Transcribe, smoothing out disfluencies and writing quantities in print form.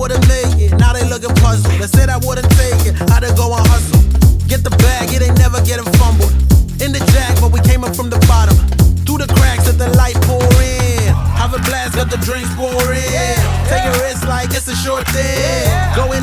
would've made it, now they looking puzzled. They said I wouldn't take it, had to go and hustle. Get the bag, it ain't never getting fumbled. In the jack, but we came up from the bottom. Through the cracks, let the light pour in. Have a blast, let the drinks pour in. Take a risk like it's a short thing. Going